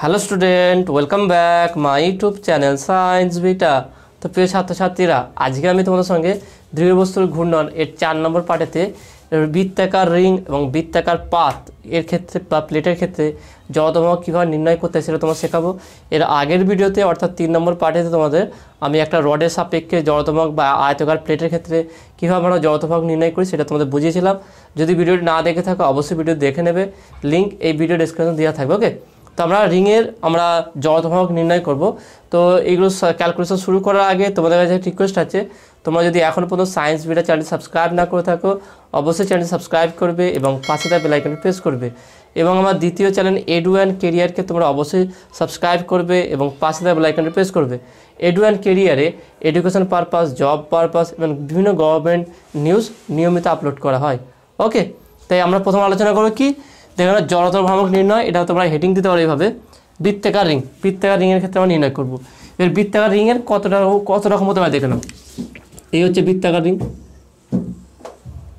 Hello student, welcome back my YouTube channel science beta. তো প্রিয় ছাত্রছাত্রীরা, আজকে আমি তোমাদের সঙ্গে ধ্রুবীয় বস্তুর ঘূর্ণন এর 4 নম্বর পার্টেতে বৃত্তাকার রিং এবং বৃত্তাকার পাত এর ক্ষেত্রে বা প্লেটের ক্ষেত্রে জড়ত্বভ্রামক কীভাবে নির্ণয় করতে হয় সেটা তোমার শেখাবো। এর আগের ভিডিওতে অর্থাৎ 3 নম্বর পার্টেতে তোমাদের আমি একটা রডের সাপেক্ষে জড়ত্বভ্রামক বা আয়তকার প্লেটের ক্ষেত্রে কীভাবে আমরা জড়ত্বভ্রামক নির্ণয় করি সেটা তোমাদের বুঝিয়েছিলাম। যদি ভিডিওটি না দেখে থাকো অবশ্যই ভিডিও দেখে নেবে, লিঙ্ক এই ভিডিও ডেসক্রিপশন দেওয়া থাকবে। ওকে, তো আমরা রিংয়ের জড়ত্বভ্রামক নির্ণয় করব। তো এইগুলো ক্যালকুলেশন শুরু করার আগে তোমাদের কাছে রিকোয়েস্ট আছে, তোমরা যদি এখনও পর্যন্ত সায়েন্স বিটা চ্যানেল সাবস্ক্রাইব না করে থাকো অবশ্যই চ্যানেল সাবস্ক্রাইব করবে এবং পাশে থাকা বেল আইকনটি প্রেস করবে। এবং আমার দ্বিতীয় চ্যানেল এডু অ্যান্ড কেরিয়ারকে তোমরা অবশ্যই সাবস্ক্রাইব করবে এবং পাশে থাকা বেল আইকনটি প্রেস করবে। এডু অ্যান্ড কেরিয়ারে এডুকেশন পারপাস, জব পারপাস এবং বিভিন্ন গভর্নমেন্ট নিউজ নিয়মিত আপলোড করা হয়। ওকে, তাই আমরা প্রথম আলোচনা করব কি, দেখো জড়ত্বভ্রামক নির্ণয়। এটা তোমরা হেডিং দিতে পারো এইভাবে, বৃত্তাকার রিং। বৃত্তাকার রিংয়ের ক্ষেত্রে আমরা নির্ণয় করব। এর বৃত্তাকার রিংয়ের কত রকম হতে পারে দেখে নাও। এই হচ্ছে বৃত্তাকার রিং।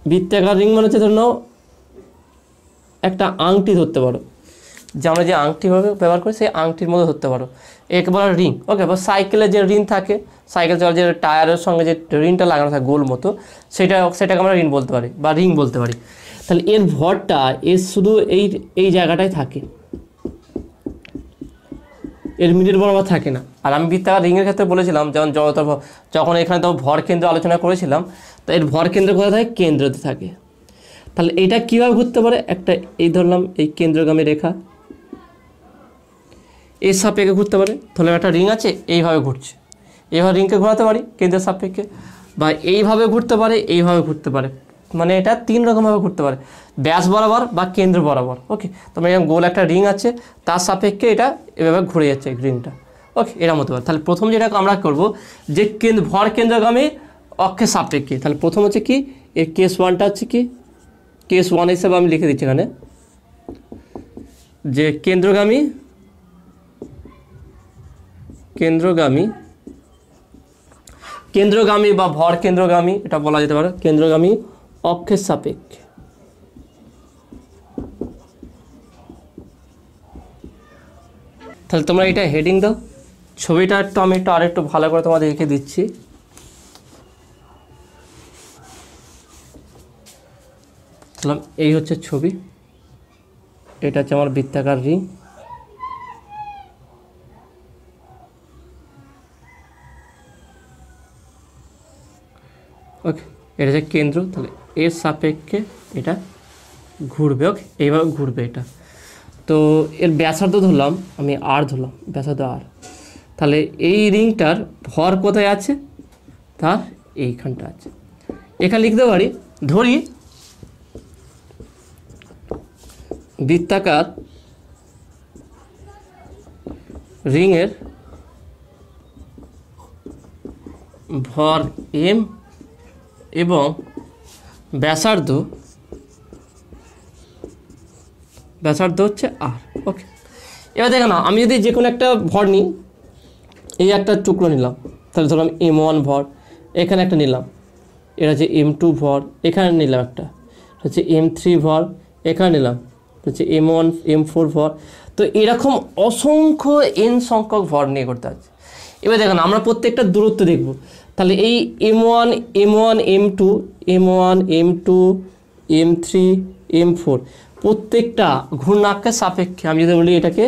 বৃত্তাকার রিং মানে হচ্ছে ধরে নাও একটা আংটি ধরতে পারো, যে আমরা যে আংটি ব্যবহার করি সেই আংটির মধ্যে ধরতে পারো, একবার রিং। ওকে, বা সাইকেলের যে রিং থাকে, সাইকেল চালার যে টায়ারের সঙ্গে যে রিংটা লাগানো থাকে গোল মতো, সেটাকে আমরা রিং বলতে পারি বা রিং বলতে পারি। তাহলে এর ভরটা শুধু এই জায়গাটায় থাকে, এর মিডিল বরাবর থাকে না। আর আমি বৃত্তাকার রিংয়ের ক্ষেত্রে বলেছিলাম যেমন যখন এখানে তো ভর কেন্দ্র আলোচনা করেছিলাম, তো এর ভর কেন্দ্র কোথায় থাকে? কেন্দ্রতে থাকে। তাহলে এটা কীভাবে ঘুরতে পারে? একটা এই ধরলাম এই কেন্দ্রগামী রেখা, এর সাপেক্ষে ঘুরতে পারে। তাহলে একটা রিং আছে এইভাবে ঘুরছে, এইভাবে রিংকে ঘোরাতে পারি কেন্দ্রের সাপেক্ষে, বা এইভাবে ঘুরতে পারে, এইভাবে ঘুরতে পারে। মানে এটা 3 রকমভাবে ঘুরতে পারে, ব্যাস বরাবর বা কেন্দ্র বরাবর। ওকে, তোমার এরকম গোল একটা রিং আছে, তার সাপেক্ষে এটা এভাবে ঘুরে যাচ্ছে রিংটা। ওকে, এরকম হতে পারে। তাহলে প্রথম যেটা আমরা করব যে ভর কেন্দ্রগামী অক্ষের সাপেক্ষে। তাহলে প্রথম হচ্ছে কি, এর কেস 1টা হচ্ছে কি, কেস 1 হিসেবে আমি লিখে দিচ্ছি এখানে, যে কেন্দ্রগামী বা ভর কেন্দ্রগামী এটা বলা যেতে পারে, কেন্দ্রগামী অক্ষের সাপেক্ষে। তাহলে তোমরা এটা হেডিং দাও। ছবিটা আমি আরেকটু ভালো করে তোমাদের দেখে দিচ্ছি। তাহলে এই হচ্ছে ছবি, এটা হচ্ছে আমার বৃত্তাকার রিং। ওকে, এটা হচ্ছে কেন্দ্র। তাহলে এর সাপেক্ষে এটা ঘুরবে। ওকে, এইভাবে ঘুরবে এটা। তো এর ব্যাসার্ধ ধরলাম আমি, আর ধরলাম ব্যাসার্ধ আর। তাহলে এই রিংটার ভর কোথায় আছে? তার এইখানটা আছে। এখানে লিখতে পারি, ধরি বৃত্তাকার রিংয়ের ভর এম এবং ব্যাসার্ধ হচ্ছে আর। ওকে, এবার দেখো না, আমি যদি যে কোনো একটা ভর নিই, এই একটা টুকরো নিলাম, তাহলে ধরলাম M1 ভর, এখানে একটা নিলাম, এটা হচ্ছে M2 ভর, এখানে নিলাম একটা হচ্ছে M3 ভর, এখানে নিলাম হচ্ছে M1 M4 ভর। তো এরকম অসংখ্য n সংখ্যক ভর নিয়ে করতে আছে। এবার দেখুন আমরা প্রত্যেকটা দূরত্ব দেখব। তাহলে এই M1 M2 M1 M2 M3 M4 প্রত্যেকটা ঘূর্ণাক্ষের সাপেক্ষে, আমি যদি বলি এটাকে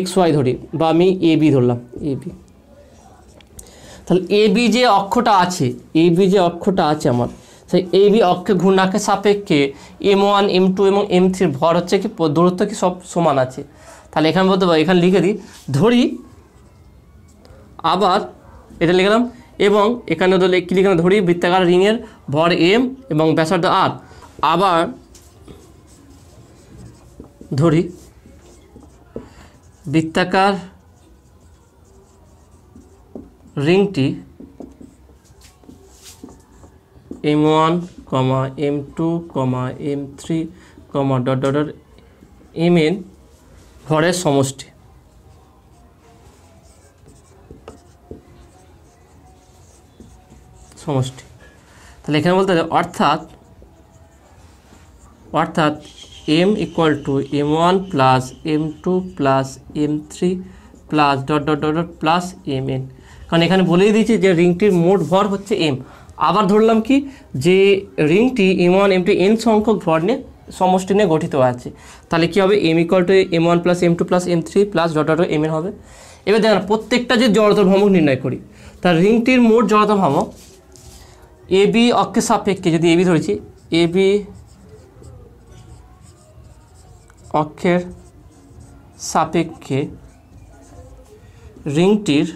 XY ধরি বা আমি AB ধরলাম, AB। তাহলে AB যে অক্ষটা আছে আমার, সেই AB অক্ষে ঘূর্ণাক্ষের সাপেক্ষে M1 M2 এবং M3 ভর হচ্ছে কি, দূরত্ব কি সব সমান আছে। তাহলে এখানে বলতে পারি, এখানে লিখে দিই, ধরি আবার এটা লিখলাম, এবং এখানে কি লিখলাম, ধরি বৃত্তাকার রিংয়ের ভর M এবং ব্যাসার্ধ R। আবার ধরি বৃত্তাকার রিংটি M1, M2, M3, Mn ভরের সমষ্টি। তাহলে এখানে বলতে হবে অর্থাৎ M equal to m1 plus m2 plus m3 plus dot dot dot dot plus mn, কারণ এখানে বলেই দিয়েছি যে রিংটির মোট ভর হচ্ছে m। আবার ধরলাম কি যে রিংটি m1 m2 n সংখ্যক ভর নিয়ে সমষ্টি নিয়ে গঠিত আছে, তাহলে কী হবে m equal to m1 plus m2 plus m3 plus dot dot mn হবে। এবার দেখেন প্রত্যেকটা যে জড়তার ভ্রামক নির্ণয় করি, তার রিংটির মোট জড়তা ভ্রামক এ বি অক্ষের সাপেক্ষে, যদি এবি ধরেছি এ বি অক্ষের সাপেক্ষে রিংটির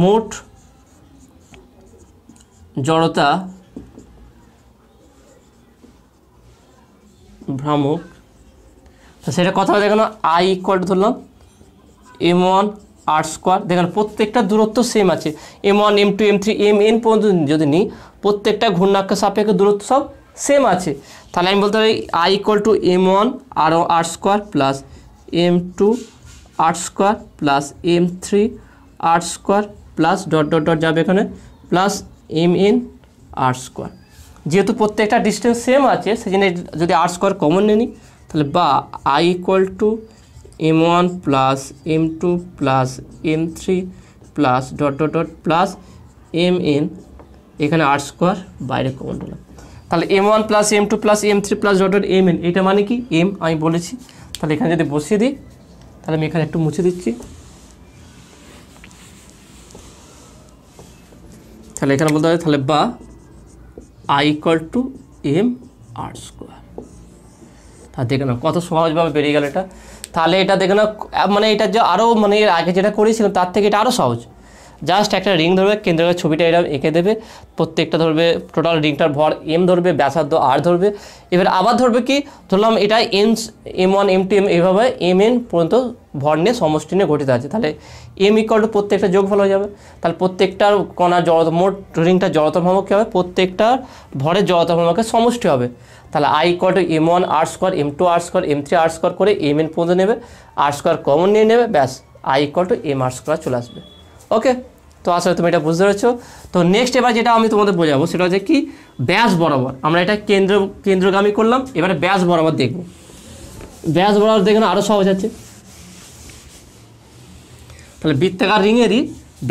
মোট জড়তা ভ্রামক, তো সেটা কথা হবে দেখেন আই ইকুয়াল টু ধরলাম m1 r স্কোয়ার। দেখেন প্রত্যেকটা দূরত্ব সেম আছে, m1 m2 m3 mn পর্যন্ত যদি নিই প্রত্যেকটা ঘূর্ণাক্ষের সাপেক্ষে দূরত্ব সব সেম আছে, তাহলে আমি বলতে পারি I equal to m1 r square plus m2 r square plus m3 r square plus dot dot dot যাবে এখানে প্লাস mn r স্কোয়ার। যেহেতু প্রত্যেকটা ডিস্টেন্স সেম আছে সেজন্য যদি r স্কোয়ার কমন নিয়ে নিই, তাহলে বা I equal to m1 plus m2 plus m3 plus dot dot dot plus mn, এখানে r স্কোয়ার বাইরে কমন নিলাম, তাহলে m1 plus m2 plus m3 plus dot dot mn, এটা মানে কি m আমি বলেছি। তাহলে এখানে যদি বসিয়ে দিই তাহলে আমি এখানে একটু মুছে দিচ্ছি, তাহলে এখানে বলতে হবে তাহলে বা I equal two m r square. তাহলে দেখে না কত সহজভাবে বেরিয়ে গেল এটা। তাহলে এটা দেখে না মানে এটা যে আরও মানে এর আগে যেটা করেছিলাম তার থেকে এটা আরও সহজ। জাস্ট একটা রিং ধরবে, কেন্দ্রের ছবিটা এটা এঁকে দেবে, প্রত্যেকটা ধরবে টোটাল রিংটার ভর m ধরবে, ব্যাসার্ধ r ধরবে, এবার আবার ধরবে কি ধরলাম এটা m1 m2 m এইভাবে mn পর্যন্ত ভর নিয়ে সমষ্টি নিয়ে গঠিত আছে, তাহলে m ইকুয়াল টু প্রত্যেকটা যোগফল হয়ে যাবে। তাহলে প্রত্যেকটার কণার জড়তা মোট রিংটার জড়তা ভ্রামক কী হবে, প্রত্যেকটার ভরের জড়তা ভ্রামকের সমষ্টি হবে। তাহলে I equal to m1 r square m2 r square m3 r square করে mn পর্যন্ত নেবে, r স্কোয়ার কমন নিয়ে নেবে, ব্যাস I equal two m r square চলে আসবে। ওকে, তো আসলে তুমি এটা বুঝতে পেরেছো। তো নেক্সট এবার যেটা আমি তোমাদের বোঝাবো সেটা হচ্ছে কি ব্যাস বরাবর, আমরা এটা কেন্দ্রগামী করলাম, এবারে ব্যাস বরাবর দেখব। ব্যাস বরাবর দেখুন আরও সহজ আছে, তাহলে বৃত্তাকার রিংয়েরই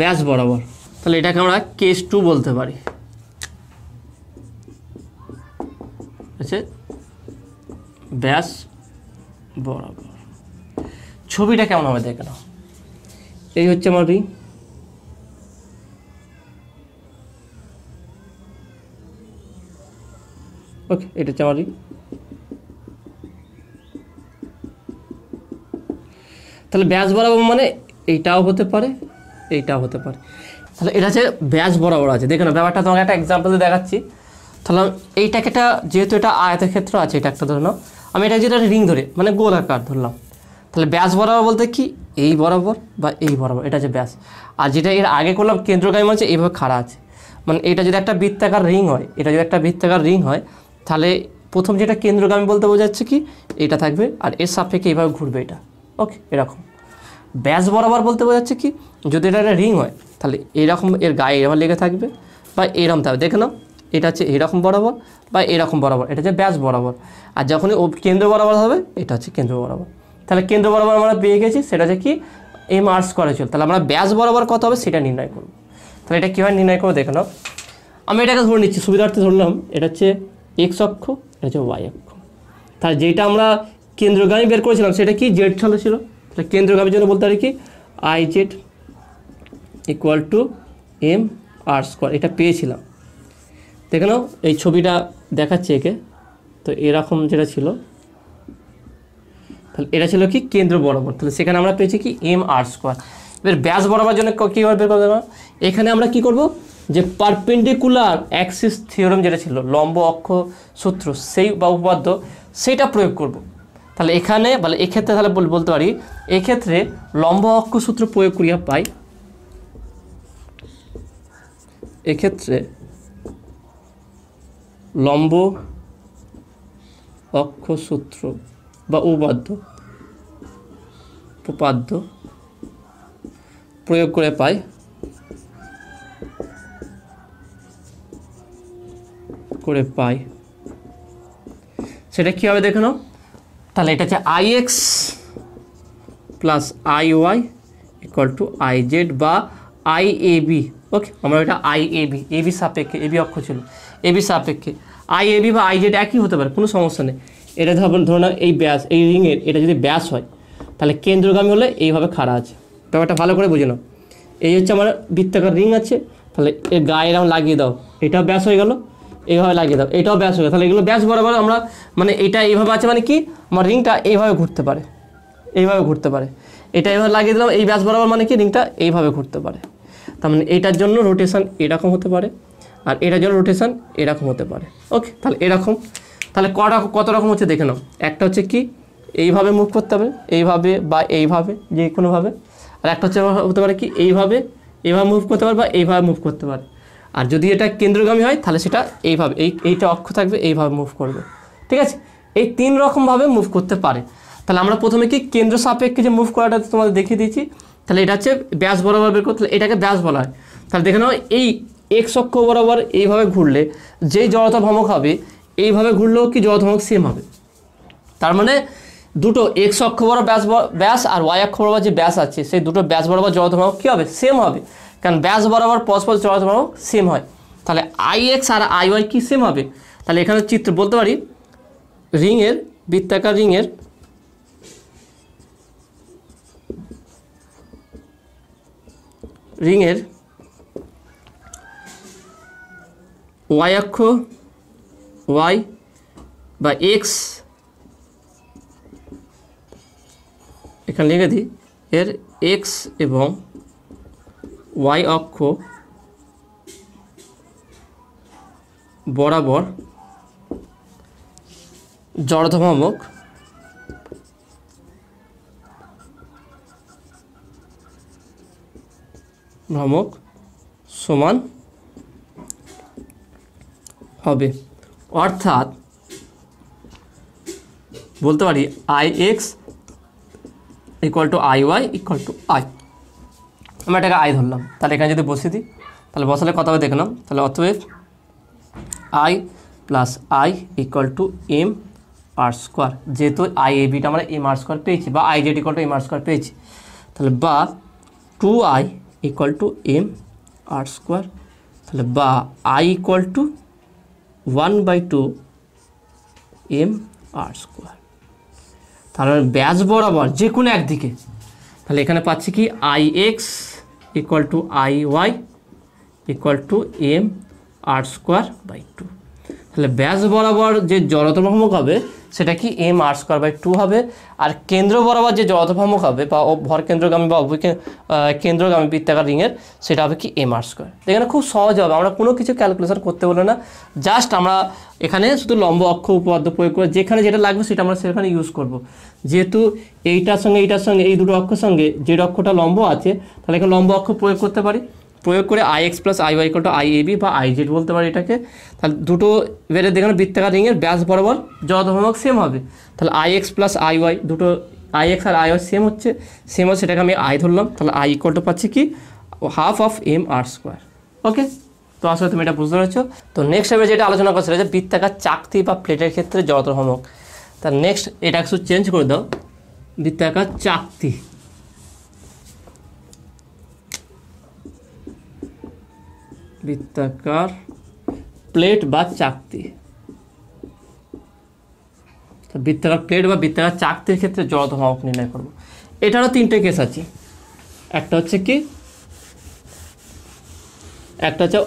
ব্যাস বরাবর, তাহলে এটাকে আমরা কেস 2 বলতে পারি। আচ্ছা, ব্যাস বরাবর ছবিটা কেমন হবে দেখে নাও। এই হচ্ছে আমার রিং, ওকে, এটা হচ্ছে আমার রিং। তাহলে ব্যাস বরাবর মানে এইটাও হতে পারে এইটাও হতে পারে, তাহলে এটা হচ্ছে ব্যাস বরাবর আছে। দেখে না ব্যাপারটা তোমাকে একটা এক্সাম্পল দিয়ে দেখাচ্ছি। তাহলে এইটাকে একটা যেহেতু এটা আয়তক্ষেত্র আছে, এটা একটা ধরে নাও, আমি এটা যেটা রিং ধরে মানে গোলাকার ধরলাম, তাহলে ব্যাস বরাবর বলতে কি এই বরাবর বা এই বরাবর, এটা হচ্ছে ব্যাস। আর যেটা এর আগে করলাম কেন্দ্রগামী মানে এইভাবে খাড়া আছে, মানে এটা যদি একটা বৃত্তাকার রিং হয়, এটা যদি একটা বৃত্তাকার রিং হয় তাহলে প্রথম যেটা কেন্দ্রগামী বলতে বোঝাচ্ছে কি এটা থাকবে আর এর সাপেক্ষে এইভাবে ঘুরবে এটা, ওকে এরকম। ব্যাস বরাবর বলতে বোঝাচ্ছে কি যদি এটা একটা রিং হয় তাহলে এরকম এর গায়ে এরকম লেগে থাকবে বা এরকম থাকবে, দেখে নাও এটা হচ্ছে এরকম বরাবর বা এরকম বরাবর, এটা হচ্ছে ব্যাস বরাবর। আর যখনই কেন্দ্র বরাবর হবে এটা হচ্ছে কেন্দ্র বরাবর। তাহলে কেন্দ্র বরাবর আমরা পেয়ে গেছি, সেটা হচ্ছে কি m r স্কোয়ারে চল। তাহলে আমরা ব্যাস বরাবর কত হবে সেটা নির্ণয় করব। তাহলে এটা কীভাবে নির্ণয় করবো দেখে নাও, আমি এটাকে ধরে নিচ্ছি সুবিধার্থে ধরলাম, এটা হচ্ছে এক্স অক্ষ, এটা হচ্ছে ওয়াই অক্ষ। তাহলে যেটা আমরা কেন্দ্রগামী বের করেছিলাম সেটা কি জেড ছলে ছিল, তাহলে কেন্দ্রগামীর জন্য বলতে পারি কি I Z equal to m r square, এটা পেয়েছিলাম। দেখে নাও এই ছবিটা দেখাচ্ছে একে, তো এরকম যেটা ছিল তাহলে এটা ছিল কি কেন্দ্র বরাবর, তাহলে সেখানে আমরা পেয়েছি কি m r স্কোয়ার। এবার ব্যাস বরাবর জন্য কীভাবে বের করবো, এখানে আমরা কি করব যে পারপেন্ডিকুলার অ্যাক্সিস থিওরেম যেটা ছিল লম্ব অক্ষ সূত্র সেই বা উপপাদ্য সেইটা প্রয়োগ করব। তাহলে এখানে বলে এক্ষেত্রে তাহলে বলতে পারি এক্ষেত্রে লম্ব অক্ষ সূত্র প্রয়োগ করিয়া পাই, এক্ষেত্রে লম্ব অক্ষ সূত্র বা উপপাদ্য প্রয়োগ করে পাই সেটা কী হবে দেখে নাও। তাহলে এটা হচ্ছে IX plus IY equal two IZ বা IAB। ওকে, আমরা এটা IAB, AB সাপেক্ষে, AB অক্ষ ছিল, AB সাপেক্ষে IAB বা IZ একই হতে পারে, কোনো সমস্যা নেই। এটা ধরো না এই ব্যাস, এই রিংয়ের এটা যদি ব্যাস হয় তাহলে কেন্দ্রগামী হলে এইভাবে খাড়া আছে। ব্যাপারটা ভালো করে বুঝে নাও। এই হচ্ছে আমার বৃত্তাকার রিং আছে, তাহলে এর গায়ে এরকম লাগিয়ে দাও, এটাও ব্যাস হয়ে গেল, এইভাবে লাগিয়ে দাও, এটাও ব্যাস হয়ে গেল। তাহলে এগুলো ব্যাস বরাবর আমরা মানে এটা এইভাবে আছে মানে কি আমার রিংটা এইভাবে ঘুরতে পারে, এইভাবে ঘুরতে পারে। এটা এইভাবে লাগিয়ে দিলাম, এই ব্যাস বরাবর মানে কি রিংটা এইভাবে ঘুরতে পারে। তার মানে এটার জন্য রোটেশন এরকম হতে পারে, আর এটার জন্য রোটেশন এরকম হতে পারে। ওকে, তাহলে এরকম, তাহলে কত রকম হচ্ছে দেখে নাও। একটা হচ্ছে কি এইভাবে মুভ করতে হবে, এইভাবে বা এইভাবে, যে কোনোভাবে। আর একটা হচ্ছে হতে পারে কি এইভাবে, এইভাবে মুভ করতে পারে বা এইভাবে মুভ করতে পারে। আর যদি এটা কেন্দ্রগামী হয় তাহলে সেটা এইভাবে, এইটা অক্ষ থাকবে, এইভাবে মুভ করবে। ঠিক আছে, এই 3 রকমভাবে মুভ করতে পারে। তাহলে আমরা প্রথমে কি কেন্দ্র সাপেক্ষে যে মুভ করাটা তোমাদের দেখিয়ে দিয়েছি। তাহলে এটা হচ্ছে ব্যাস বরাবর বের করতে, এটাকে ব্যাস বলা হয়। তাহলে দেখে নাও এই X অক্ষ বরাবর এইভাবে ঘুরলে যেই জড়তা ভ্রামক হবে, এইভাবে ঘুরলেও কি জড়তা ভ্রামক সেম হবে। তার মানে দুটো X অক্ষ বরাবর ব্যাস আর Y অক্ষ বরাবর যে ব্যাস আছে, সেই দুটো ব্যাস বরাবর জড়তা ভ্রামক কী হবে, সেম হবে। কারণ ব্যাস বরাবর পরস্পর জড়তা ভ্রামক সেম হয়। তাহলে IX আর IY কি সেম হবে। তাহলে এখানে চিত্র বলতে পারি রিংয়ের, বৃত্তাকার রিংয়ের Y অক্ষ Y বা X, এখানে লিখে দিই, এর X এবং Y অক্ষ বরাবর জড়তা ভ্রামক সমান হবে। অর্থাৎ বলতে পারি IX equal to IY equal two I। আমরা এটাকে I ধরলাম। তাহলে এখানে যদি বসিয়ে দিই, তাহলে বসালে কত হবে দেখলাম। তাহলে অতএব I plus I equal to mr², যেহেতু IABটা আমরা mr² পেয়েছি, বা IZ ইকুয়াল টু mr² পেয়েছি। তাহলে বা 2I ইকুয়াল টু mr², তাহলে বা I ইকুয়াল টু 1/2 mr²। তাহলে ব্যাস বরাবর যে কোনো একদিকে, তাহলে এখানে পাচ্ছি কি IX equal to IY equal two mr²/2। তাহলে ব্যাস বরাবর যে জড়তা ভ্রামক হবে সেটা কি mr²/2 হবে। আর কেন্দ্র বরাবর যে জড়তা ভ্রামক হবে বা ভর কেন্দ্রগামী বা কেন্দ্রগামী বৃত্তাকার রিংয়ের, সেটা হবে কি mr²। এখানে খুব সহজ হবে, আমরা কোনো কিছু ক্যালকুলেশন করতে বলে না, জাস্ট আমরা এখানে শুধু লম্ব অক্ষ উপপাদ্য প্রয়োগ করে যেখানে যেটা লাগবে সেটা আমরা সেখানে ইউজ করব। যেহেতু এইটার সঙ্গে এই দুটো অক্ষের সঙ্গে যে অক্ষটা লম্ব আছে, তাহলে এখানে লম্ব অক্ষ প্রয়োগ করতে পারি, প্রয়োগ করে IX plus IY equal to IAB বা IZ বলতে পারি এটাকে। তাহলে দুটো বেড়ে দেখেন বৃত্তাকার রিংয়ের ব্যাস বরাবর জড়তা ভ্রামক সেম হবে। তাহলে IX প্লাস IY, দুটো IX আর IY সেম হচ্ছে, সেটাকে আমি I ধরলাম। তাহলে I ইকুয়াল টু পাচ্ছি কি হাফ অফ mr²। ওকে, তো আসলে তুমি এটা বুঝতে পেরেছো। তো নেক্সট আমি যেটা আলোচনা করছি যে বৃত্তাকার চাকতি বা প্লেটের ক্ষেত্রে জড়তা ভ্রামক। তার নেক্সট এটা একটু চেঞ্জ করে দাও, বৃত্তাকার চাকতি। বৃত্তাকার প্লেট বা চাকতি, বৃত্তাকার প্লেট বা বৃত্তাকার চাকতির ক্ষেত্রে জড়তা ভ্রামক নির্ণয় করব। এটারও 3টে কেস আছে। একটা হচ্ছে কি, একটা হচ্ছে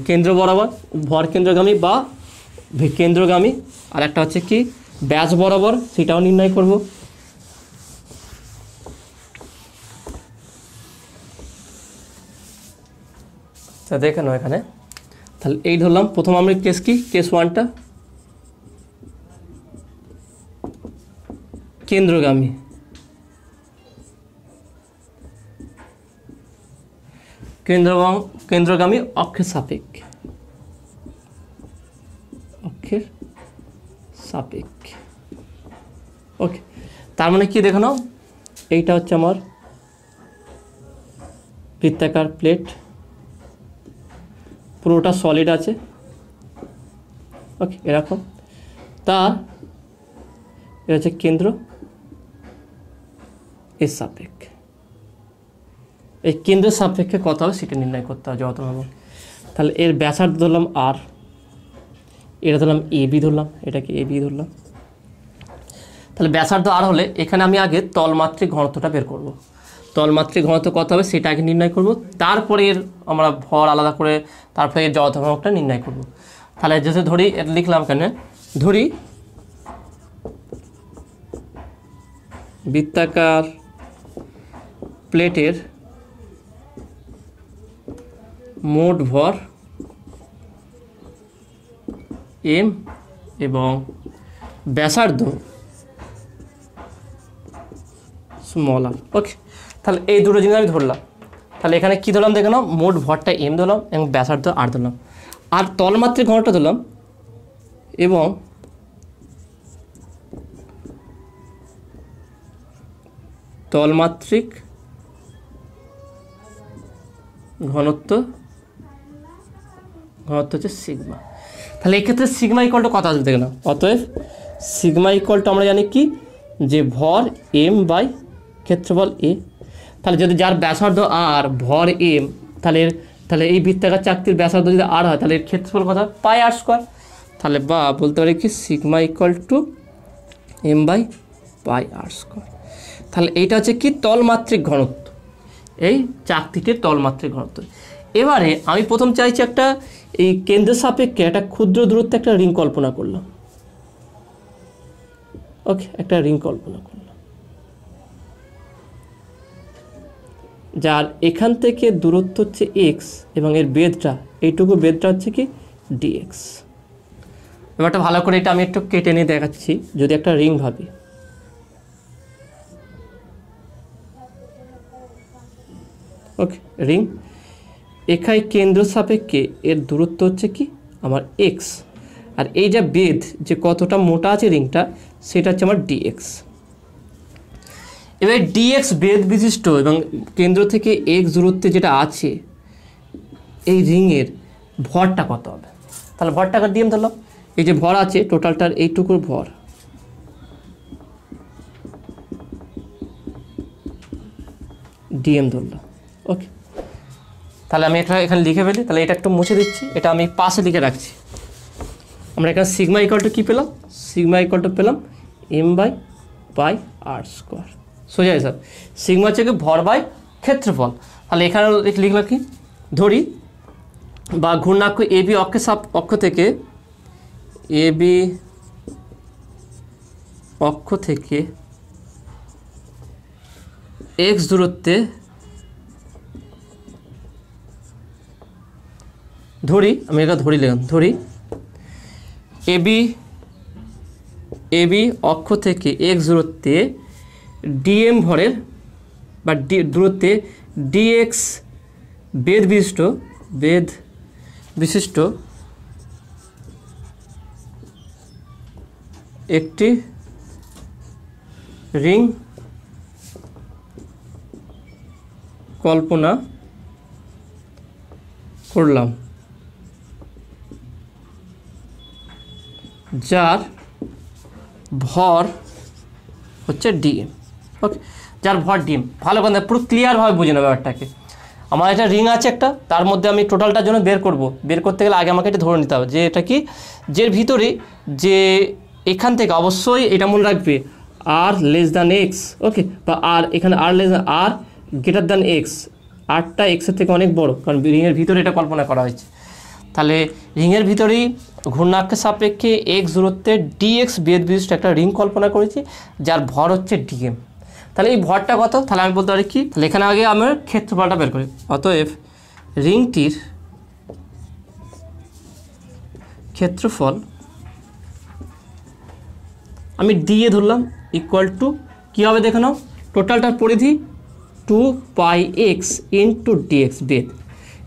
কেন্দ্র বরাবর ভর কেন্দ্রগামী বা কেন্দ্রগামী, আর একটা হচ্ছে কি ব্যাস বরাবর, সেটাও নির্ণয় করব। তা দেখে নাও এখানে, তাহলে এই ধরলাম প্রথম আমরা কেস কি, কেস 1টা কেন্দ্রগামী, কেন্দ্রগামী অক্ষের সাপেক্ষে, ওকে। তার মানে কি দেখে নাও, এইটা হচ্ছে আমার বৃত্তাকার প্লেট, পুরোটা সলিড আছে, ওকে এরকম। তার এটা হচ্ছে কেন্দ্র, এর সাপেক্ষে। এই কেন্দ্রের সাপেক্ষে কত হবে সেটা নির্ণয় করতে হবে যত হবে। তাহলে এর ব্যাসার্ধ ধরলাম আর, এটা ধরলাম এ বি ধরলাম, এটাকে এ বি ধরলাম। তাহলে ব্যাসার্ধ আর হলে এখানে আমি আগে তলমাত্রিক ঘনত্বটা বের করব। তলমাত্রিক ঘনত্ব কত হবে সেটা আগে নির্ণয় করব, তারপরে এর আমরা ভর আলাদা করে তারপরে এর জড়তাভাগটা নির্ণয় করব। তাহলে যেহেতু ধরি এটা লিখলাম এখানে, ধরি বৃত্তাকার প্লেটের মোট ভর এম এবং ব্যাসার্ধ স্মল আর। ওকে, তাহলে এই দুটো জিনিস আমি ধরলাম। তাহলে এখানে কী ধরলাম দেখে নাও, মোট ভরটা এম ধরলাম এবং ব্যাসার্ধ আর ধরলাম, আর তলমাত্রিক ঘনত্বটা ধরলাম এবং তলমাত্রিক ঘনত্ব হচ্ছে সিগমা। তাহলে এক্ষেত্রে সিগমা ইকুয়াল টু কত আসবে দেখে নাও। অতএব সিগমা ইকুয়াল টু আমরা জানি কি, যে ভর এম বাই ক্ষেত্রফল এ। তাহলে যদি যার ব্যাসার্ধ আর, ভর এম, তাহলে এই বৃত্তাকার চাকতির ব্যাসার্ধ যদি আর হয় তাহলে এর ক্ষেত্রফল কত হয়, পাই আর স্কোয়ার। তাহলে বা বলতে পারি কি sigma equal to M by pi R square. তাহলে এইটা হচ্ছে কি তলমাত্রিক ঘনত্ব, এই চাকতিটির তলমাত্রিক ঘনত্ব। এবারে আমি প্রথম চাইছি একটা এই কেন্দ্রের সাপেক্ষে একটা ক্ষুদ্র দূরত্বে একটা রিং কল্পনা করলাম। ওকে, একটা রিং কল্পনা করলাম যার এখান থেকে দূরত্ব হচ্ছে এক্স এবং এর বেধটা, এইটুকু বেধটা হচ্ছে কি ডিএক্স। এবারটা ভালো করে এটা আমি একটু কেটে নিয়ে দেখাচ্ছি। যদি একটা রিং ভাবি, ওকে রিং, এখানে কেন্দ্র সাপেক্ষে এর দূরত্ব হচ্ছে কি আমার এক্স, আর এই যে বেধ যে কতটা মোটা আছে রিংটা সেটা হচ্ছে আমার ডিএক্স। এবার ডিএক্স বেধ বিশিষ্ট এবং কেন্দ্র থেকে এক্স দূরত্বে যেটা আছে এই রিংয়ের ভরটা কত হবে। তাহলে ভরটা ডিএম ধরলাম, এই যে ভর আছে টোটালটার এইটুকুর ভর, ডিএম ধরলাম। ওকে, তাহলে আমি এটা এখানে লিখে ফেলি। তাহলে এটা একটু মুছে দিচ্ছি, এটা আমি পাশে লিখে রাখছি। আমরা এখানে সিগমা ইকুয়াল টু কী পেলাম, সিগমা ইকুয়াল টু পেলাম M by pi R square. সোজা হিসাব, সিগমা হচ্ছে কি ভর বাই ক্ষেত্রফল। তাহলে এখানে লিখলাম কি, ধরি বা ঘূর্ণাক্ষ এ বি অক্ষ থেকে এ বি অক্ষ থেকে এক্স দূরত্বে ধরি, আমি এটা ধরি লিখলাম, ধরি এ বি অক্ষ থেকে এক্স দূরত্বে ডিএম ভরের বা দূরত্বে ডিএক্স বেধ বিশিষ্ট একটি রিং কল্পনা করলাম যার ভর হচ্ছে ডিএম। ওকে, যার ভর ডিএম। ভালো কথা পুরো ক্লিয়ারভাবে বুঝে নেবে ব্যাপারটাকে। আমার একটা রিং আছে একটা, তার মধ্যে আমি টোটালটার জন্য বের করতে গেলে আগে আমাকে এটা ধরে নিতে হবে যে এটা কি, যে ভিতরে যে এখান থেকে অবশ্যই এটা মনে রাখবে আর লেস দ্যান এক্স। ওকে, বা আর এখানে আর লেস দ্যান আর গ্রেটার দ্যান এক্স, আরটা এক্সের থেকে অনেক বড়, কারণ রিংয়ের ভিতরে এটা কল্পনা করা হয়েছে। তাহলে রিংয়ের ভিতরেই ঘূর্ণাক্ষের সাপেক্ষে এক্স দূরত্বে ডিএক্স বেধ বিশিষ্ট একটা রিং কল্পনা করেছি যার ভর হচ্ছে ডিএম। তাহলে এই ভরটা কত, তাহলে আমি বলতে পারি কি, তাহলে এখানে আগে আমার ক্ষেত্রফলটা বের করি। অতএব রিংটির ক্ষেত্রফল আমি ডিএ ধরলাম ইকুয়াল টু কী হবে দেখে নাও, টোটালটার পরিধি 2πx ইন্টু ডিএক্স বেধ।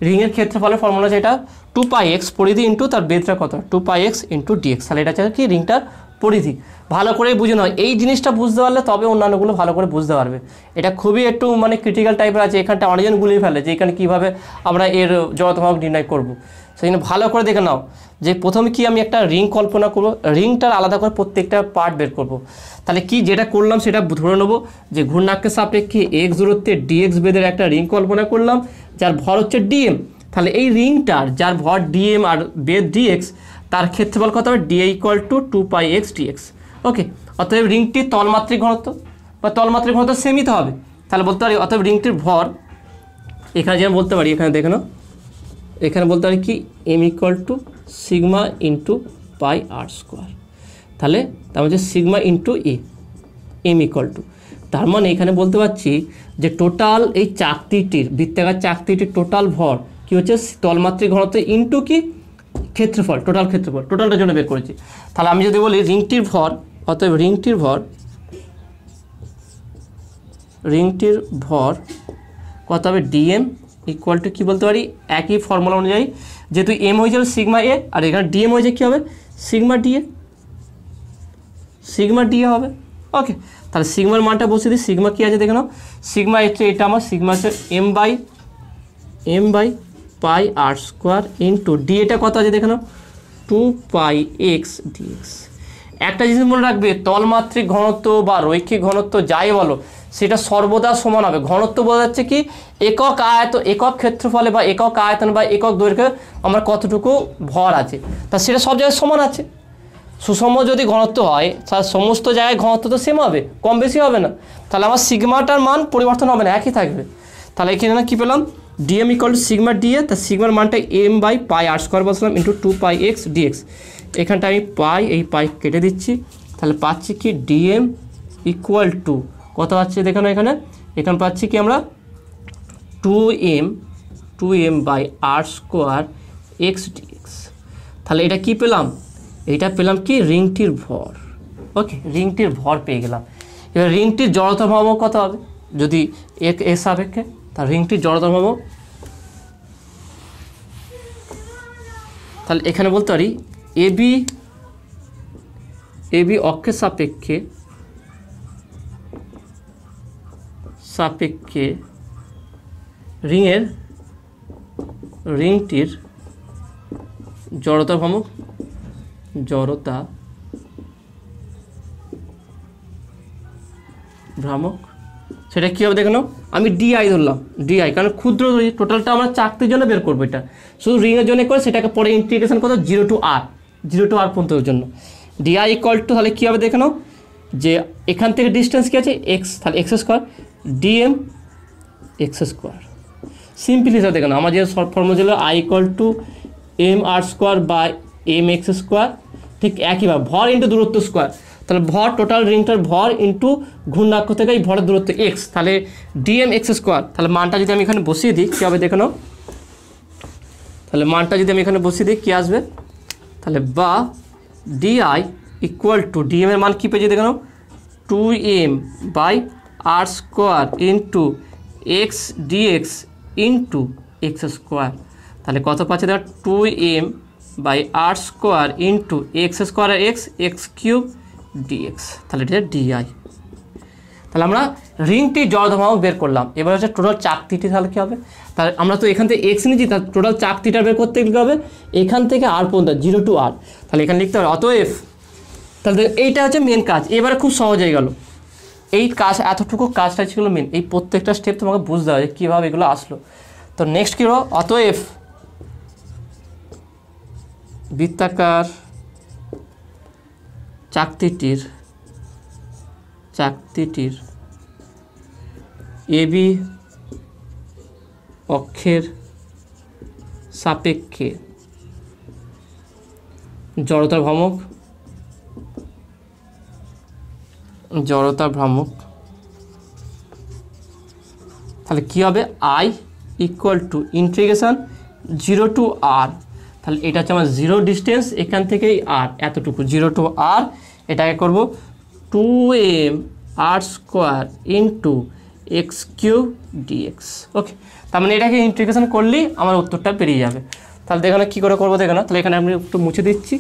রিংয়ের ক্ষেত্রফলের ফর্মুলা যেটা 2πx পরিধি ইন্টু তার বেধটা কত 2πx ইন্টু ডিএক্স। তাহলে এটা হচ্ছে কি রিংটার পরিধি। ভালো করে বুঝে নাও, এই জিনিসটা বুঝতে পারলে তবে অন্যান্যগুলো ভালো করে বুঝতে পারবে। এটা খুবই একটু মানে ক্রিটিক্যাল টাইপের আছে, এখানটা অনেকজন গুলিয়ে ফেলে যে এখানে কীভাবে আমরা এর জড়তাভাগ নির্ণয় করব। সেই জন্য ভালো করে দেখে নাও যে প্রথমে কি আমি একটা রিং কল্পনা করব, রিংটার আলাদা করে প্রত্যেকটা পার্ট বের করব। তাহলে কি যেটা করলাম সেটা ধরে নেবো যে ঘূর্ণাক্ষের সাপেক্ষে x দূরত্বে dx বেদের একটা রিং কল্পনা করলাম যার ভর হচ্ছে dm। তাহলে এই রিংটার যার ভর dm আর বেদ dx তার ক্ষেত্রফল কত হবে, dA = 2πx dx। ওকে, অতএব রিংটির তলমাত্রিক ঘনত্ব বা তলমাত্রিক ঘনত্ব সেমই তো হবে। তাহলে বলতে পারি অতএব রিংটির ভর এখানে যেমন বলতে পারি, এখানে দেখে নাও, এখানে বলতে পারি কি m = সিগমা ইন্টু পাই আর স্কোয়ার। তাহলে তার মানে সিগমা ইন্টু এ, m = তার মানে এখানে বলতে পারছি যে টোটাল এই চাকতিটির বৃত্তাকার চাকতিটির টোটাল ভর কি হচ্ছে তলমাত্রিক ঘনত্ব ইন্টু কি ক্ষেত্রফল, টোটাল ক্ষেত্রফল, টোটালটার জন্য বের করেছি। তাহলে আমি যদি বলি রিংটির ভর, অতএব রিংটির ভর কত হবে, dm = কি বলতে পারি একই ফর্মুলা অনুযায়ী, যেহেতু m হয়ে যাবে সিগমা এ আর এখানে dm হয়ে যায় কী হবে সিগমা ডিএ হবে। ওকে, তাহলে সিগমার মানটা বসিয়ে দিই, সিগমা কী আছে দেখে নাও, সিগমা এটা আমার সিগমা হচ্ছে m by pi R square into ডিএটা কত আছে দেখে নাও 2πx dx। একটা জিনিস মনে রাখবে, তলমাত্রিক ঘনত্ব বা রৈখিক ঘনত্ব যাই বলো সেটা সর্বদা সমান হবে। ঘনত্ব বোঝা যাচ্ছে কি একক ক্ষেত্রফলে বা একক আয়তন বা একক দৈর্ঘ্যে আমার কতটুকু ভর আছে, তা সেটা সব জায়গায় সমান আছে। সুষম যদি ঘনত্ব হয় তাহলে সমস্ত জায়গায় ঘনত্ব তো সেম হবে, কম বেশি হবে না। তাহলে আমার সিগমাটার মান পরিবর্তন হবে না, একই থাকবে। তাহলে এখানে না কী পেলাম, dm = সিগমা ডিএ, তা সিগমার মানটা m by pi R square বসলাম ইন্টু 2πx dx। এখানটা আমি এই পাই কেটে দিচ্ছি, তাহলে পাচ্ছি কি dm = কত পাচ্ছি দেখো না, এখানে পাচ্ছি কি আমরা 2m by R square x dx। তাহলে এটা কি পেলাম, এটা পেলাম কি রিংটির ভর। ওকে, রিংটির ভর পেয়ে গেলাম। এবার রিংটির জড়তা ভ্রামক কত হবে, যদি এর সাপেক্ষে, তার রিংটির জড়তা ভ্রামক, তাহলে এখানে বলতে পারি এবি অক্ষের সাপেক্ষে রিংটির জড়তা ভ্রামক সেটা কী হবে দেখে নাও, আমি ডিআই ধরলাম, ডিআই কারণ ক্ষুদ্র টোটালটা আমরা চাকতির জন্য বের করবো, এটা শুধু রিংয়ের জন্য করে সেটাকে পরে ইন্টিগ্রেশন করতে 0 to r পর্যন্ত জন্য ডিআই = তাহলে কী হবে দেখে নাও যে এখান থেকে ডিস্টেন্স কী আছে এক্স, তাহলে x² dm x²। সিম্পল হিসাবে দেখে নাও, আমার যে ফর্মুলা ছিল i = mr² / mx², ঠিক একইভাবে ভর ইন্টু দূরত্ব স্কোয়ার। তাহলে ভর টোটাল রিংটার ভর ইন্টু ঘূর্ণাক্ষ থেকে এই ভরের দূরত্ব x, তাহলে dm x²। তাহলে মানটা যদি আমি এখানে বসিয়ে দিই কী হবে দেখে নাও, তাহলে মানটা যদি আমি এখানে বসিয়ে দিই কী আসবে, তাহলে বা di = dm এর মান কী পেয়েছি দেখে নাও 2m by R square into x dx into x²। তাহলে কত পাচ্ছে দেখো 2m by R square into x² আর x³ dx। তাহলে এটা ডিআই। তাহলে আমরা রিংটির জড়তা ভ্রামক বের করলাম। এবার হচ্ছে টোটাল চাকতিটি, তাহলে কী হবে, তাহলে আমরা তো এখান থেকে এক্স নিয়েছি, তাহলে টোটাল চাকতিটা বের করতে কী হবে এখান থেকে আর পর্যন্ত 0 to r। তাহলে এখানে লিখতে হবে অতএব, তাহলে এইটা হচ্ছে মেন কাজ। এবারে খুব সহজ হয়ে গেল, এই কাজ এতটুকু কাজটা ছিল মেন, এই প্রত্যেকটা স্টেপ তোমাকে বুঝতে হবে কীভাবে এগুলো আসলো। তো নেক্সট কী হলো, অতএব বৃত্তাকার চাকতিটির এবি অক্ষের সাপেক্ষে জড়তা ভ্রামক তাহলে কী হবে i = ইন্টিগ্রেশন 0 to r। তাহলে এটা হচ্ছে আমার 0 ডিস্টেন্স, এখান থেকেই r এতটুকু 0 to r, এটাকে করব 2m r² into x³ dx। ওকে, তার মানে এটাকে ইন্টিগ্রেশন করলেই আমার উত্তরটা বেরিয়ে যাবে। তাহলে দেখো না কী করে করবো দেখো না, তাহলে এখানে আমি একটু মুছে দিচ্ছি,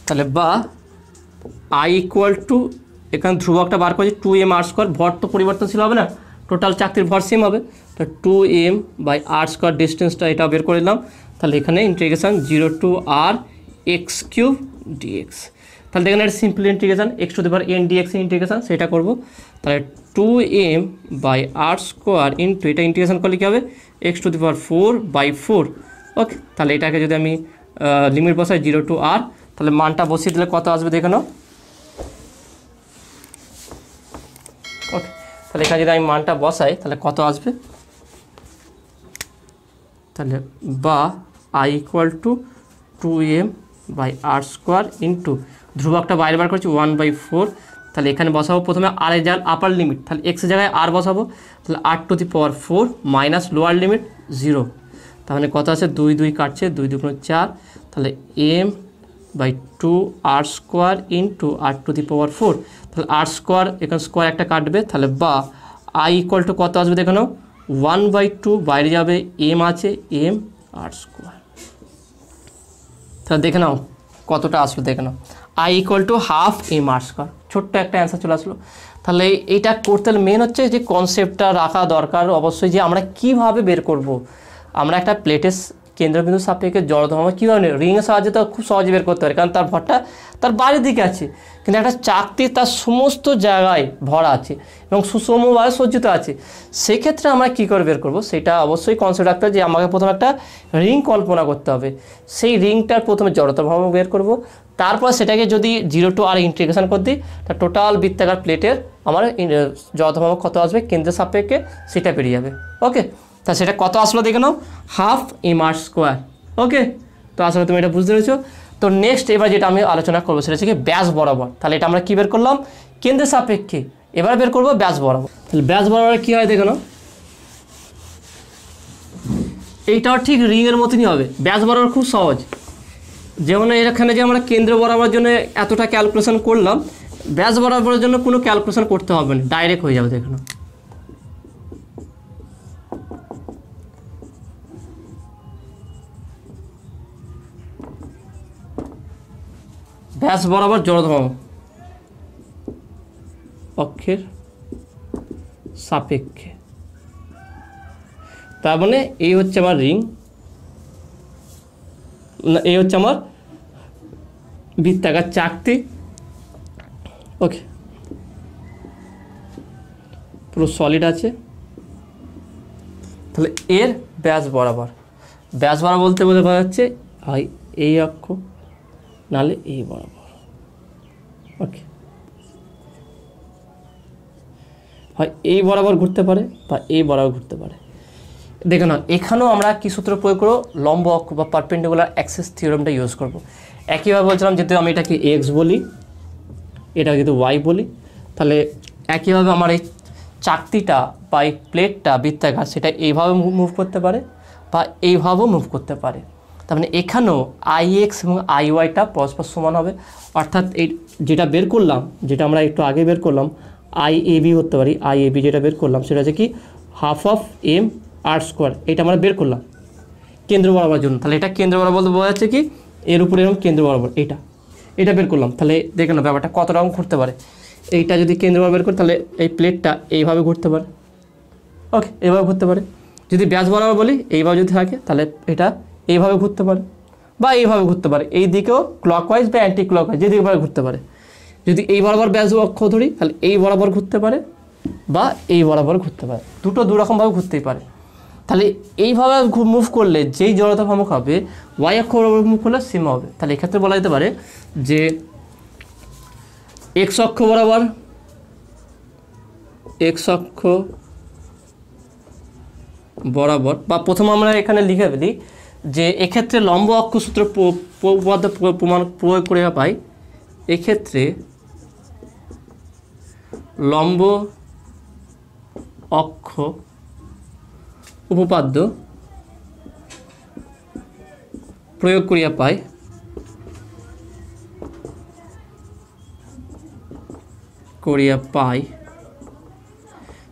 তাহলে বা i = এখানে ধ্রুবকটা বার করেছি 2m r², ভর তো পরিবর্তনশীল হবে না, টোটাল চাকতির ভর সেম হবে, তো 2m/r² ডিস্টেন্সটা এটা বের করে নিলাম। তাহলে এখানে integration 0 to r x³ dx। তাহলে এখানে একটা সিম্পল ইন্টিগ্রেশন x⁴n dx এর ইন্টিগ্রেশন সেটা করব। তাহলে 2m/r² ইন্টু এটা ইন্টিগ্রেশন করলে কী হবে x⁴/4। ওকে, তাহলে এটাকে যদি আমি লিমিট বসাই 0 to r, তাহলে মানটা বসিয়ে দিলে কত আসবে দেখে নাও। ওকে, তাহলে এখানে যদি আমি মানটা বসাই তাহলে কত আসবে, তাহলে বা i = 2m/r² ইন্টু ধ্রুবকটা বাইরে বার করছি 1/4। তাহলে এখানে বসাবো প্রথমে আর এর জায়গায় আপার লিমিট, তাহলে এক্সের জায়গায় আর বসাবো, তাহলে r⁴ মাইনাস লোয়ার লিমিট 0। তাহলে কত আছে 2 2 কাটছে, 2 2 4, তাহলে m/2r² ইন্টু r⁴। তাহলে r² এখানে স্কোয়ার একটা কাটবে, তাহলে বা i = কত আসবে দেখে নাও 1/2 বাইরে যাবে, m আছে m/r²। তাহলে দেখে নাও কতটা আসলো দেখে নাও, i = ½ m/r²। ছোট্ট একটা অ্যান্সার চলে আসলো। তাহলে এইটা করতে হলে মেন হচ্ছে যে কনসেপ্টটা রাখা দরকার অবশ্যই, যে আমরা কিভাবে বের করব। আমরা একটা প্লেটের কেন্দ্রবিন্দু সাপেক্ষে জড়তা ভর কীভাবে রিংয়ের সাহায্যে তো খুব সহজে বের করতে পারি, কারণ তার ভরটা তার বাইরের দিকে আছে। কিন্তু একটা চাকতি তার সমস্ত জায়গায় ভর আছে এবং সুষমভাবে সজ্জিত আছে, সেক্ষেত্রে আমরা কী করে বের করব সেটা অবশ্যই কনসেপ্ট রাখতে হবে। যে আমাকে প্রথমে একটা রিং কল্পনা করতে হবে, সেই রিংটার প্রথমে জড়তা ভর বের করব, তারপর সেটাকে যদি 0 to r ইন্টিগ্রেশন করে দিই, তা টোটাল বৃত্তাকার প্লেটের আমার জড়তা ভর কত আসবে কেন্দ্রের সাপেক্ষে সেটা বেরিয়ে যাবে। ওকে, তা সেটা কত আসলো দেখে নাও ½ m/r²। ওকে, তো আসলে তুমি এটা বুঝতে পেরেছো। তো নেক্সট এবার যেটা আমি আলোচনা করবো সেটা হচ্ছে কি ব্যাস বরাবর। তাহলে এটা আমরা কী বের করলাম কেন্দ্রের সাপেক্ষে, এবার বের করবো ব্যাস বরাবর। তাহলে ব্যাস বরাবর কী হয় দেখে নাও, এইটাও ঠিক রিংয়ের মতনই হবে। ব্যাস বরাবর খুব সহজ, যেমন এখানে যে আমরা কেন্দ্র বরাবর জন্য এতটা ক্যালকুলেশন করলাম, ব্যাস বরাবরের জন্য কোনো ক্যালকুলেশন করতে হবে না, ডাইরেক্ট হয়ে যাবে দেখে নাও। ব্যাস বরাবর জড়তা ভর অক্ষের সাপেক্ষে, তার মানে এই হচ্ছে আমার রিং, এই হচ্ছে আমার বৃত্তাকার চাকতি। ওকে, পুরো সলিড আছে। তাহলে এর ব্যাস বরাবর, ব্যাস বরাবর বলতে বোঝা যাচ্ছে হয় এই অক্ষ নাহলে এই বরাবর। ওকে, হয় এই বরাবর ঘুরতে পারে বা এই বরাবর ঘুরতে পারে। দেখো না, এখানেও আমরা কি সূত্র প্রয়োগ করব, লম্ব অক্ষ বা পারপেন্ডিকুলার অ্যাক্সিস থিওরেমটা ইউজ করব। একইভাবে বলছিলাম যেহেতু আমি এটাকে এক্স বলি, এটা যেহেতু ওয়াই বলি, তাহলে একইভাবে আমার এই চাকতিটা বা এই প্লেটটা বৃত্তাকার সেটা এইভাবে মুভ করতে পারে বা এইভাবেও মুভ করতে পারে। তার মানে এখানেও IX এবং IYটা পরস্পর সমান হবে, অর্থাৎ এই যেটা বের করলাম, যেটা আমরা একটু আগে বের করলাম IAB করতে পারি, IAB যেটা বের করলাম সেটা হচ্ছে কি ½ m/r²। এটা আমরা বের করলাম কেন্দ্র বরাবর জন্য। তাহলে এটা কেন্দ্র বরাবর বলতে বোঝা যাচ্ছে কি এর উপরে এরকম কেন্দ্র বরাবর, এটা বের করলাম। তাহলে দেখে নাও ব্যাপারটা কত রকম ঘুরতে পারে। এইটা যদি কেন্দ্র বরাবর বের করি তাহলে এই প্লেটটা এইভাবে ঘুরতে পারে। ওকে, এইভাবে ঘুরতে পারে। যদি ব্যাস বরাবর বলি এইভাবে যদি থাকে তাহলে এটা এইভাবে ঘুরতে পারে বা এইভাবে ঘুরতে পারে, এই দিকেও ক্লকওয়াইজ বা অ্যান্টি ক্লকওয়াইজ যেদিকে ঘুরতে পারে। যদি এই বরাবর ব্যাস অক্ষ ধরি তাহলে এই বরাবর ঘুরতে পারে বা এই বরাবর ঘুরতে পারে, দুটো দুরকমভাবে ঘুরতেই পারে। তাহলে এইভাবে মুভ করলে যেই জড়তা ভ্রামক হবে ওয়াই অক্ষ বরাবর মুভ করলে সেম হবে। তাহলে এক্ষেত্রে বলা যেতে পারে যে এক্স অক্ষ বরাবর, এক্স অক্ষ বরাবর, বা প্রথম আমরা এখানে লিখে ফেলি যে এক্ষেত্রে লম্ব অক্ষ সূত্র প্রমাণ প্রয়োগ করে পাই, এক্ষেত্রে লম্ব অক্ষ উপপাদ্য প্রয়োগ করিয়া পাই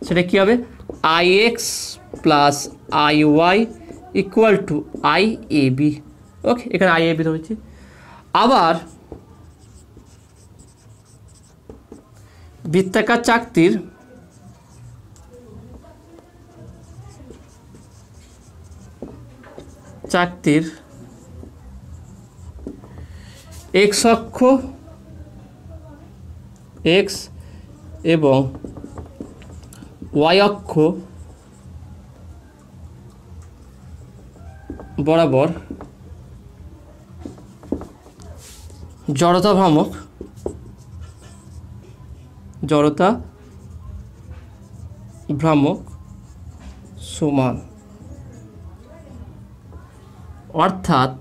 সেটা কি হবে IX plus IY equal to IAB। Okay, এখানে IAB ধরেছি। আবার বৃত্তাকার চাকতির চাকতির এক্স অক্ষ এক্স এবং ওয়াই অক্ষ বরাবর জড়তা ভ্রামক সমান, অর্থাৎ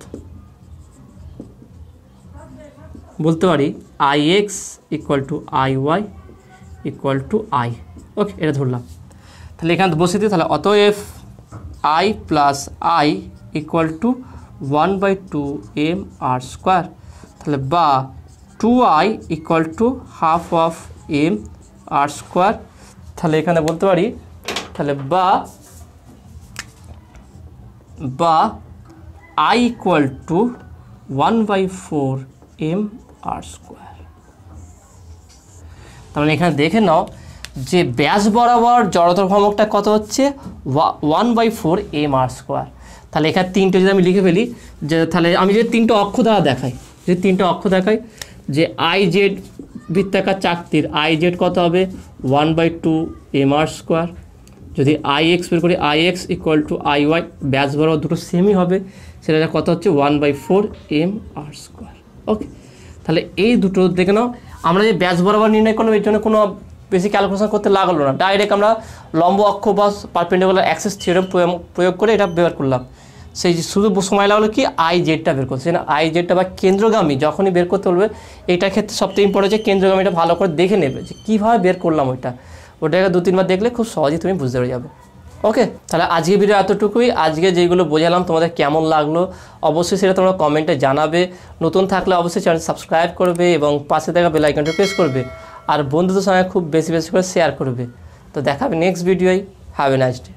বলতে পারি I X equal to I Y equal to I. Okay, এটা ধরলাম। তাহলে এখানে বসে দিই, তাহলে অতএব I plus I equal to 1/2 mr square, তাহলে বা 2i equal to half of mr square. তাহলে এখানে বলতে পারি, তাহলে বা i equal to 1/4 mr square. তার মানে এখানে দেখে নাও যে ব্যাস বরাবর জড়তার ভ্রামকটা কত হচ্ছে 1/4 mr স্কোয়ার। তাহলে এখানে তিনটে যদি আমি লিখে ফেলি, যে তাহলে আমি যদি তিনটে অক্ষ দ্বারা দেখাই, যে আই জেড বৃত্তাকার চাকতির আই জেড কত হবে 1/2 mr স্কোয়ার। যদি আই এক্স বের করি, I X equal to I Y, ব্যাস বরাবর দুটো সেমই হবে, সেটা কত হচ্ছে 1/4 mr স্কোয়ার। ওকে, তাহলে এই দুটো দেখে নাও। আমরা যে ব্যাস বরাবর নির্ণয় করলাম, এর জন্য কোনো বেশি ক্যালকুলেশন করতে লাগলো না, ডাইরেক্ট আমরা লম্ব অক্ষ বা পারপেন্ডিকুলার অ্যাক্সিস থিওরেম প্রয়োগ করে এটা বের করলাম। সেই শুধু সময় লাগলো কি আই জেডটা বের করছে না, আই জেডটা বা কেন্দ্রগামী যখনই বের করতে বলবে, এইটার ক্ষেত্রে সবথেকে ইম্পর্টেন্ট যে কেন্দ্রগামীটা ভালো করে দেখে নেবে যে কীভাবে বের করলাম ওটাকে 2-3 বার দেখলে খুব সহজেই তুমি বুঝতে পেরে যাবে। ওকে, তাহলে আজকে ভিডিও এতটুকুই। আজকে যেগুলো বোঝালাম তোমাদের কেমন লাগলো অবশ্যই সেটা তোমরা কমেন্টে জানাবে। নতুন থাকলে অবশ্যই চ্যানেল সাবস্ক্রাইব করবে এবং পাশে থাকা বেল আইকনটা প্রেস করবে, আর বন্ধুদের সঙ্গে খুব বেশি করে শেয়ার করবে। তো দেখা হবে নেক্সট ভিডিওয়। Have a nice day.